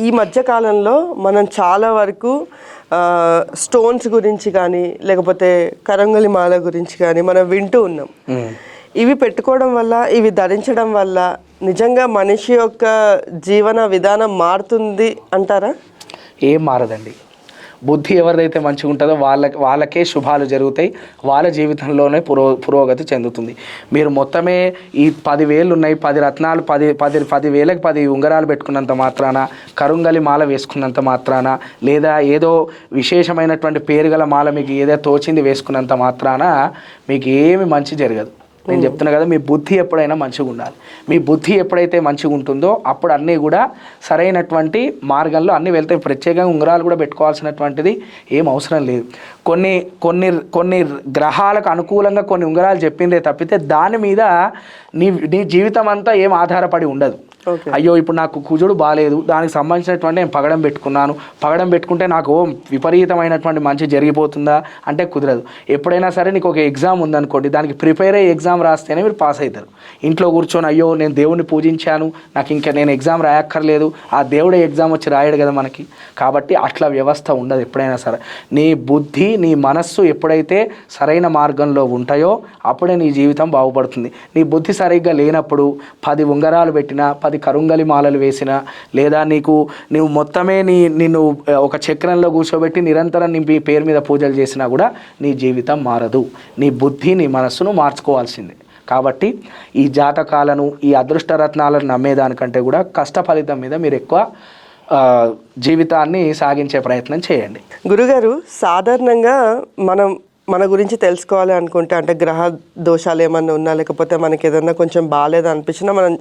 ఈ మధ్య కాలంలో మనం చాలా వరకు స్టోన్స్ గురించి కానీ లేకపోతే కరంగలి మాల గురించి కానీ మనం వింటూ ఉన్నాం. ఇవి పెట్టుకోవడం వల్ల, ఇవి ధరించడం వల్ల నిజంగా మనిషి యొక్క జీవన విధానం మారుతుంది అంటారా? ఏం మారదండి. బుద్ధి ఎవరిదైతే మంచిగా ఉంటుందో వాళ్ళకే శుభాలు జరుగుతాయి, వాళ్ళ జీవితంలోనే పురోగతి చెందుతుంది. మీరు మొత్తమే ఈ 10,000 ఉన్నాయి, 10 రత్నాలు 10,000కి 10 ఉంగరాలు పెట్టుకున్నంత మాత్రాన, కరుంగలి మాల వేసుకున్నంత మాత్రాన, లేదా ఏదో విశేషమైనటువంటి పేరు గల మాల మీకు ఏదో తోచింది వేసుకున్నంత మాత్రాన మీకు ఏమి మంచి జరగదు. నేను చెప్తున్నా కదా, మీ బుద్ధి ఎప్పుడైనా మంచిగా ఉండాలి. మీ బుద్ధి ఎప్పుడైతే మంచిగా ఉంటుందో అప్పుడు అన్నీ కూడా సరైనటువంటి మార్గంలో అన్నీ వెళ్తాయి. ప్రత్యేకంగా ఉంగరాలు కూడా పెట్టుకోవాల్సినటువంటిది ఏం అవసరం లేదు. కొన్ని గ్రహాలకు అనుకూలంగా కొన్ని ఉంగరాలు చెప్పిందే తప్పితే దాని మీద నీ జీవితం అంతా ఏం ఆధారపడి ఉండదు. అయ్యో ఇప్పుడు నాకు కుజుడు బాగాలేదు, దానికి సంబంధించినటువంటి నేను పగడం పెట్టుకున్నాను, పగడం పెట్టుకుంటే నాకు విపరీతమైనటువంటి మంచి జరిగిపోతుందా అంటే కుదరదు. ఎప్పుడైనా సరే నీకు ఒక ఎగ్జామ్ ఉందనుకోండి, దానికి ప్రిపేర్ అయ్యి ఎగ్జామ్ రాస్తేనే మీరు పాస్ అవుతారు. ఇంట్లో కూర్చొని అయ్యో నేను దేవుడిని పూజించాను, నాకు ఇంకా నేను ఎగ్జామ్ రాయక్కర్లేదు, ఆ దేవుడే ఎగ్జామ్ వచ్చి రాయడు కదా మనకి. కాబట్టి అట్లా వ్యవస్థ ఉండదు ఎప్పుడైనా సరే. నీ బుద్ధి, నీ మనస్సు ఎప్పుడైతే సరైన మార్గంలో ఉంటాయో అప్పుడే నీ జీవితం బాగుపడుతుంది. నీ బుద్ధి సరిగ్గా లేనప్పుడు 10 ఉంగరాలు పెట్టినా, 10 కరుంగలి మాలలు వేసినా, లేదా నువ్వు మొత్తమే నిన్ను ఒక చక్రంలో కూర్చోబెట్టి నిరంతరం నీ పేరు మీద పూజలు చేసినా కూడా నీ జీవితం మారదు. నీ బుద్ధి, నీ మనస్సును మార్చుకోవాల్సిందే. కాబట్టి ఈ జాతకాలను, ఈ అదృష్టరత్నాలను నమ్మేదానికంటే కూడా కష్ట ఫలితం మీద మీరు ఎక్కువ జీవితాన్ని సాగించే ప్రయత్నం చేయండి. గురుగారు, సాధారణంగా మన గురించి తెలుసుకోవాలి అనుకుంటే, అంటే గ్రహ దోషాలు ఏమన్నా ఉన్నా, లేకపోతే మనకి ఏదన్నా కొంచెం బాగాలేదు అనిపించినా మనం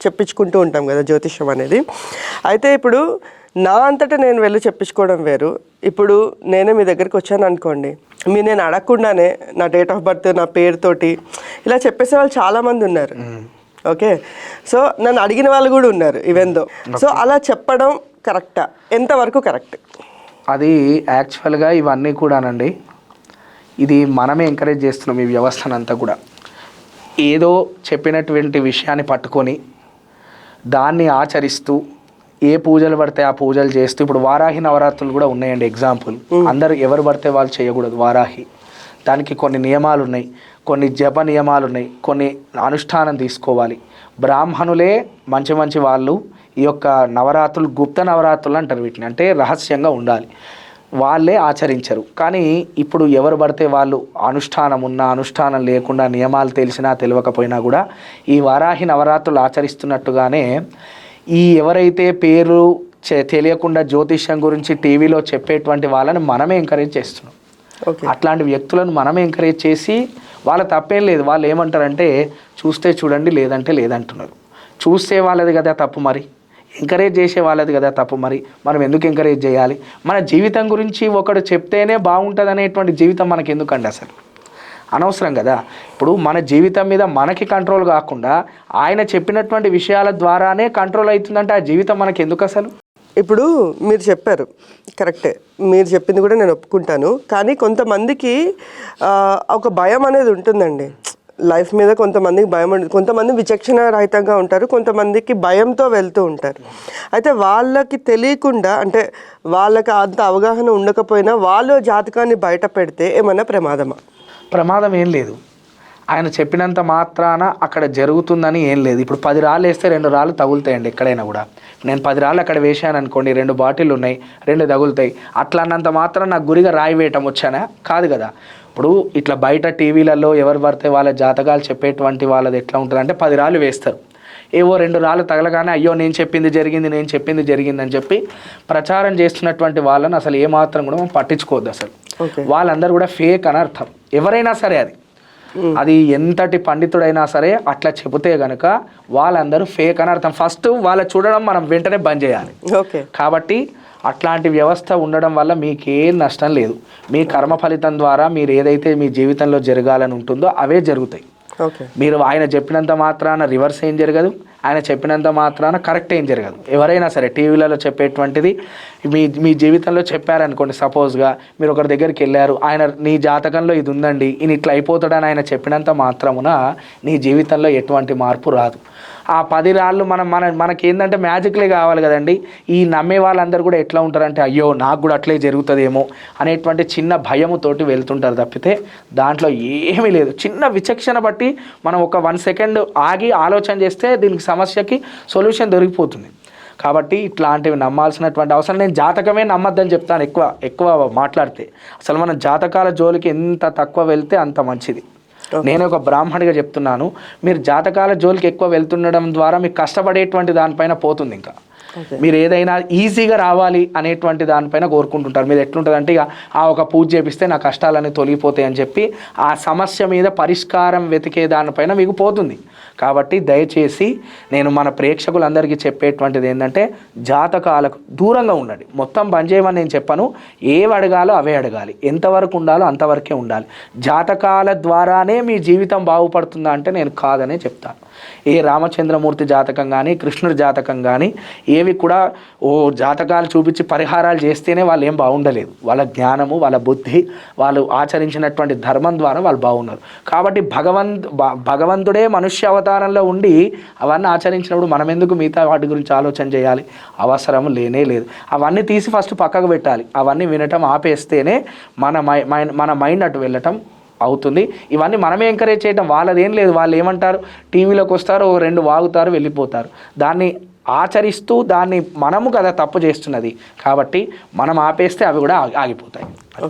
చెప్పించుకుంటూ ఉంటాం కదా జ్యోతిష్యం అనేది. అయితే ఇప్పుడు నా అంతటా నేను వెళ్ళి చెప్పించుకోవడం వేరు. ఇప్పుడు నేనే మీ దగ్గరికి వచ్చాను అనుకోండి, నేను అడగకుండానే నా డేట్ ఆఫ్ బర్త్, నా పేరుతోటి ఇలా చెప్పేసే వాళ్ళు చాలామంది ఉన్నారు. ఓకే, సో నన్ను అడిగిన వాళ్ళు కూడా ఉన్నారు ఈవెందో. సో అలా చెప్పడం కరెక్టా? ఎంతవరకు కరెక్ట్? అది యాక్చువల్గా ఇవన్నీ కూడానండి, ఇది మనమే ఎంకరేజ్ చేస్తున్నాం ఈ వ్యవస్థనంతా కూడా. ఏదో చెప్పినటువంటి విషయాన్ని పట్టుకొని దాన్ని ఆచరిస్తూ ఏ పూజలు పడితే ఆ పూజలు చేస్తూ, ఇప్పుడు వారాహి నవరాత్రులు కూడా ఉన్నాయండి ఎగ్జాంపుల్. అందరు ఎవరు పడితే వాళ్ళు చేయకూడదు వారాహి. దానికి కొన్ని నియమాలు ఉన్నాయి, కొన్ని జప నియమాలు ఉన్నాయి, కొన్ని అనుష్ఠానం తీసుకోవాలి. బ్రాహ్మణులే మంచి వాళ్ళు ఈ యొక్క నవరాత్రులు గుప్త నవరాత్రులు అంటారు వీటిని, అంటే రహస్యంగా ఉండాలి, వాళ్ళే ఆచరించరు. కానీ ఇప్పుడు ఎవరు పడితే వాళ్ళు అనుష్ఠానం ఉన్నా, అనుష్ఠానం లేకుండా, నియమాలు తెలిసినా తెలియకపోయినా కూడా ఈ వారాహి నవరాత్రులు ఆచరిస్తున్నట్టుగానే ఈ ఎవరైతే పేరు తెలియకుండా జ్యోతిష్యం గురించి టీవీలో చెప్పేటువంటి వాళ్ళని మనమే ఎంకరేజ్ చేస్తున్నాం. అట్లాంటి వ్యక్తులను మనమే ఎంకరేజ్ చేసి, వాళ్ళ తప్పేం లేదు. వాళ్ళు ఏమంటారంటే చూస్తే చూడండి, లేదంటే లేదంటున్నారు. చూస్తే వాళ్ళది కదా తప్పు, మరి ఎంకరేజ్ చేసే వాళ్ళది కదా తప్పు. మరి మనం ఎందుకు ఎంకరేజ్ చేయాలి? మన జీవితం గురించి ఒకడు చెప్తేనే బాగుంటుంది అనేటువంటి జీవితం మనకి ఎందుకండి? అసలు అనవసరం కదా. ఇప్పుడు మన జీవితం మీద మనకి కంట్రోల్ కాకుండా ఆయన చెప్పినటువంటి విషయాల ద్వారానే కంట్రోల్ అవుతుందంటే ఆ జీవితం మనకి ఎందుకు అసలు? ఇప్పుడు మీరు చెప్పారు కరెక్టే, మీరు చెప్పింది కూడా నేను ఒప్పుకుంటాను. కానీ కొంతమందికి ఒక భయం అనేది ఉంటుందండి లైఫ్ మీద. కొంతమందికి భయం ఉంటుంది, కొంతమంది విచక్షణ రహితంగా ఉంటారు, కొంతమందికి భయంతో వెళ్తూ ఉంటారు. అయితే వాళ్ళకి తెలియకుండా, అంటే వాళ్ళకి అంత అవగాహన ఉండకపోయినా వాళ్ళు జాతకాన్ని బయట పెడితే ఏమన్నా ప్రమాదమా? ప్రమాదం ఏం లేదు. ఆయన చెప్పినంత మాత్రాన అక్కడ జరుగుతుందని ఏం లేదు. ఇప్పుడు 10 రాళ్ళు వేస్తే 2 రాళ్ళు తగులుతాయండి ఎక్కడైనా కూడా. నేను 10 రాళ్ళు అక్కడ వేసాను అనుకోండి, 2 బాటిల్ ఉన్నాయి, 2 తగులుతాయి. అట్లా అన్నంత మాత్రం నాకు గురిగా రాయి వేయటం వచ్చానా? కాదు కదా. ఇప్పుడు ఇట్లా బయట టీవీలలో ఎవరు పడితే వాళ్ళ జాతకాలు చెప్పేటువంటి వాళ్ళది ఎట్లా ఉంటుంది అంటే 10 రాళ్ళు వేస్తారు, ఏవో 2 రాళ్ళు తగలగానే అయ్యో నేను చెప్పింది జరిగింది అని చెప్పి ప్రచారం చేస్తున్నటువంటి వాళ్ళని అసలు ఏమాత్రం కూడా మనం పట్టించుకోవద్దు. అసలు వాళ్ళందరూ కూడా ఫేక్ అని అర్థం. ఎవరైనా సరే అది ఎంతటి పండితుడైనా సరే అట్లా చెబితే గనుక వాళ్ళందరూ ఫేక్ అని అర్థం. ఫస్ట్ వాళ్ళ చూడడం మనం వెంటనే బంద్ చేయాలి. కాబట్టి అట్లాంటి వ్యవస్థ ఉండడం వల్ల మీకేం నష్టం లేదు. మీ కర్మ ఫలితం ద్వారా మీరు ఏదైతే మీ జీవితంలో జరగాలని ఉంటుందో అవే జరుగుతాయి. మీరు ఆయన చెప్పినంత మాత్రాన రివర్స్ ఏం జరగదు, ఆయన చెప్పినంత మాత్రాన కరెక్ట్ ఏం జరగదు. ఎవరైనా సరే టీవీలలో చెప్పేటువంటిది మీ జీవితంలో చెప్పారనుకోండి, సపోజ్గా మీరు ఒకరి దగ్గరికి వెళ్ళారు, ఆయన నీ జాతకంలో ఇది ఉందండి, ఈయన ఇట్లా అయిపోతాడని ఆయన చెప్పినంత మాత్రమున నీ జీవితంలో ఎటువంటి మార్పు రాదు. ఆ 10 రాళ్ళు మనకి ఏంటంటే మ్యాజిక్లే కావాలి కదండి. ఈ నమ్మే వాళ్ళందరూ కూడా ఎట్లా ఉంటారంటే అయ్యో నాకు కూడా అట్లే జరుగుతుందేమో అనేటువంటి చిన్న భయముతోటి వెళ్తుంటారు తప్పితే దాంట్లో ఏమీ లేదు. చిన్న విచక్షణ బట్టి మనం ఒక 1 సెకండ్ ఆగి ఆలోచన చేస్తే దీనికి సమస్యకి సొల్యూషన్ దొరికిపోతుంది. కాబట్టి ఇట్లాంటివి నమ్మాల్సినటువంటి అవసరం, నేను జాతకమే నమ్మద్దని చెప్తాను. ఎక్కువ మాట్లాడితే అసలు మనం జాతకాల జోలికి ఎంత తక్కువ వెళ్తే అంత మంచిది. నేను ఒక బ్రాహ్మణిగా చెప్తున్నాను, మీరు జాతకాల జోలికి ఎక్కువ వెళ్తుండడం ద్వారా మీకు కష్టపడేటువంటి దానిపైన పోతుంది. ఇంకా మీరు ఏదైనా ఈజీగా రావాలి అనేటువంటి దానిపైన కోరుకుంటుంటారు. మీరు ఎట్లుంటుందంటే ఇక ఒక పూజ చేపిస్తే నా కష్టాలన్నీ తొలగిపోతాయి అని చెప్పి ఆ సమస్య మీద పరిష్కారం వెతికే దానిపైన మీకు పోతుంది. కాబట్టి దయచేసి నేను మన ప్రేక్షకులందరికీ చెప్పేటువంటిది ఏంటంటే జాతకాలకు దూరంగా ఉండండి. మొత్తం బంద్ చేయమని నేను చెప్పను. ఏవి అడగాలో అవే అడగాలి, ఎంతవరకు ఉండాలో అంతవరకే ఉండాలి. జాతకాల ద్వారానే మీ జీవితం బాగుపడుతుందా అంటే నేను కాదనే చెప్తాను. ఏ రామచంద్రమూర్తి జాతకం కానీ కృష్ణుడి జాతకం కానీ ఏవి కూడా జాతకాలు చూపించి పరిహారాలు చేస్తేనే వాళ్ళు ఏం బాగుండలేదు. వాళ్ళ జ్ఞానము, వాళ్ళ బుద్ధి, వాళ్ళు ఆచరించినటువంటి ధర్మం ద్వారా వాళ్ళు బాగున్నారు. కాబట్టి భగవంతుడే మనుష్య అవతారంలో ఉండి అవన్నీ ఆచరించినప్పుడు మనం ఎందుకు మిగతా వాటి గురించి ఆలోచన చేయాలి? అవసరం లేనే లేదు. అవన్నీ తీసి ఫస్ట్ పక్కకు పెట్టాలి. అవన్నీ వినటం ఆపేస్తేనే మన మైండ్ అటు వెళ్ళటం అవుతుంది. ఇవన్నీ మనమే ఎంకరేజ్ చేయటం, వాళ్ళదేం లేదు. వాళ్ళు ఏమంటారు, టీవీలోకి వస్తారు, 2 వాగుతారు, వెళ్ళిపోతారు. దాన్ని ఆచరిస్తూ దాన్ని మనము కదా తప్పు చేస్తున్నది. కాబట్టి మనం ఆపేస్తే అవి కూడా ఆగిపోతాయి.